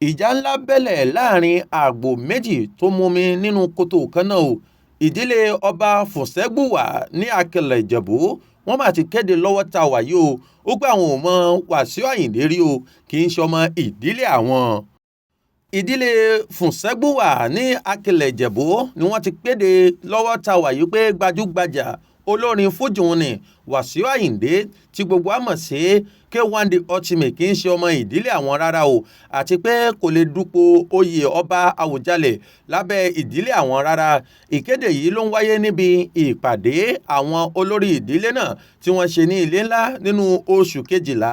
ìjà ńlá bẹ́lẹ̀ láàrin àgbò méjì tó mumi nínú kòtò kan náà o. ìdílé ọba Fùnsẹ́gbùwà ní Akilẹ̀ Ìjẹ̀bú wọ́n mà ti kéde lọ́wọ́ tá a wà yìí o ó pé àwọn ò mọ Wàsíù Àyìndé rí o kì í ṣọmọ ìdílé àwọn. ìdílé Fùnsẹ́gbùwà ní Akilẹ̀ Ìjẹ̀bú ni wọ́n ti kéde lọ́wọ́ tá a wà yìí pé gbajúgbajà olórin fújì ni Wàsíù Àyìndé tí gbogbo á mọ̀ sí K1 The Ultimate kì í ṣe ọmọ ìdílé àwọn rárá o àti pé kò lè dupò oyè ọba Àwùjalẹ̀ lábẹ́ ìdílé àwọn rárá. ìkéde yìí ló ń wáyé níbi ìpàdé àwọn olórí ìdílé náà tí wọ́n ṣe ní ilé ńlá nínú oṣù kejìlá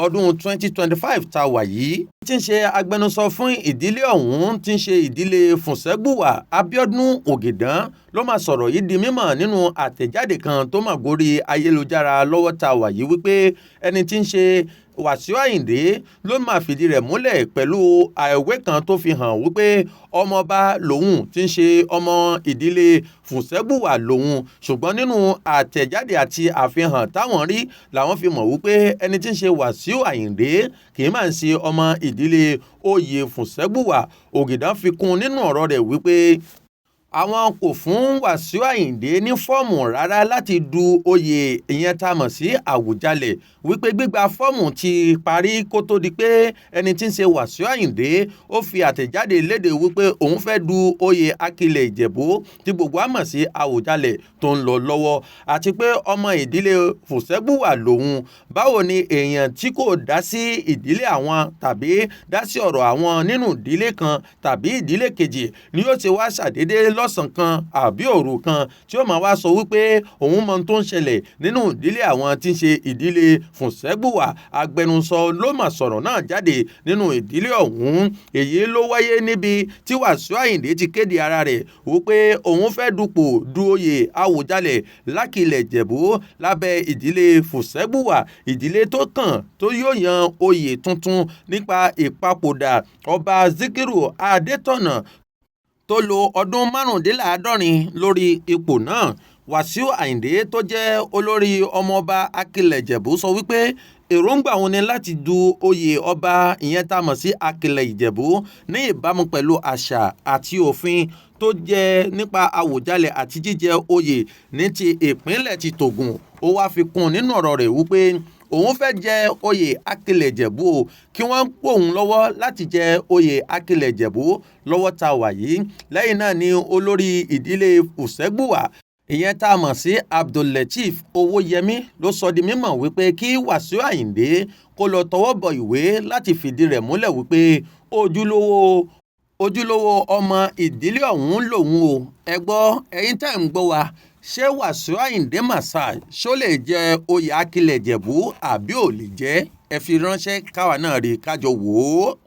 ọdún 2025 tá a wà yìí. tí ń ṣe agbẹnusọ fún ìdílé ọ̀hún tí ń ṣe ìdílé Fùnsẹ́gbùwà Abíọ́dún Ògìdán ló máa sọ̀rọ̀ yìí di mímọ̀ nínú àtẹ̀jáde kan tó máa gorí ayélujára lọ́wọ́ tá a wà yìí wípé ẹni tí ń ṣe Wàsíù Àyìndé ló máa fìdí rẹ̀ múlẹ̀ pẹ̀lú ìwé kan tó fi hàn wípé ọmọọba lòun tí ń ṣe ọmọ ìdílé Fùnsẹ́gbùwà lòun ṣùgbọ́n nínú àtẹ̀jáde àti àfihàn táwọn rí làwọn fi mọ̀ wípé ẹni tí ń ṣe Wàsíù Àyìndé kì í máa ń ṣe ọmọ ìdílé oyè Fùnsẹ́gbùwà. Ògìdán fi kún nínú ọ̀rọ̀ rẹ̀ wípé àwọn kò fún Wàsíù Àyìndé ní fọ́ọ̀mù rárá láti du oyè ìyẹn tá a mọ̀ sí Àwùjalẹ̀ wípé gbígba fọ́ọ̀mù ti parí kó tó di pé ẹni tí ń ṣe Wàsíù Àyìndé ó fi àtẹ̀jáde léde wípé òun fẹ́ du oyè Akilẹ̀ Ìjẹ̀bú tí gbogbo á mọ̀ sí Àwùjalẹ̀ tó ń lọ lọ́wọ́ àti pé ọmọ ìdílé Fùnsẹ́gbùwà lòun. báwo ni èèyàn tí kò dá sí ìdílé àwọn tàbí dá sí ọ̀rọ̀ àwọn nínú ìdílé kan tàbí ìdílé kejì ni yóò ti wá ṣàdédé lọ́sàn kan àbí òru kan tí ó máa wá sọ wípé òun mọ tó ń ṣẹlẹ̀ nínú ìdílé àwọn tí ń ṣe ìdílé Fùnsẹ́gbùwà. agbẹnusọ ló mà sọ̀rọ̀ náà jáde nínú ìdílé ọ̀hún. èyí ló wáyé níbi tí Wàsíù Àyìndé ti kéde ara rẹ̀ wípé òun fẹ́ dupò du oyè Àwùjalẹ̀ l'Ákilẹ̀ Ìjẹ̀bú lábẹ́ ìdílé Fùnsẹ́gbùwà ìdílé tó kàn tó yóò yan oyè tuntun nípa ìpapòdà ọba Síkírù Adétọ̀nà tó lo ọdún márùndínláàádọ́rin lórí ipò náà. Wàsíù Àyìndé tó jẹ́ olórí ọmọọba Akilẹ̀ Ìjẹ̀bú sọ wípé èròǹgbà òun ni láti du oyè ọba ìyẹn tá a mọ̀ sí Akilẹ̀ Ìjẹ̀bú ní ìbámu pẹ̀lú àṣà àti òfin tó jẹ́ nípa Àwùjalẹ̀ àti jíjẹ oyè ní ti ìpínlẹ̀ ti Tògùn. ó wá fi kún nínú ọ̀rọ̀ rẹ̀ wípé òun fẹ́ jẹ oyè Akilẹ̀ Ìjẹ̀bú o kí wọ́n pò òun lọ́wọ́ láti jẹ oyè Akilẹ̀ Ìjẹ̀bú lọ́wọ́ tá a wà yìí. lẹ́yìn náà ni olórí ìdílé Fùnsẹ́gbùwà ìyẹn tá a mọ̀ sí Abdul-Lateef Owóyẹmí ló sọ di mímọ̀ wípé kí Wàsíù Àyìndé kó lọ tọwọ́ bọ ìwé láti fìdí rẹ̀ múlẹ̀ wípé ojúlówó ọmọ ìdílé ọ̀hún lòun o. ẹ gbọ́ ẹ̀yin tẹ́ ń gbọ́ wa ṣé Wàsíù Àyìndé Massah ṣó lè jẹ oyè Akilẹ̀ Ìjẹ̀bú àbí ò lè jẹ́? ẹ fi ránṣẹ́ káwa náà rí kájọ wò ó.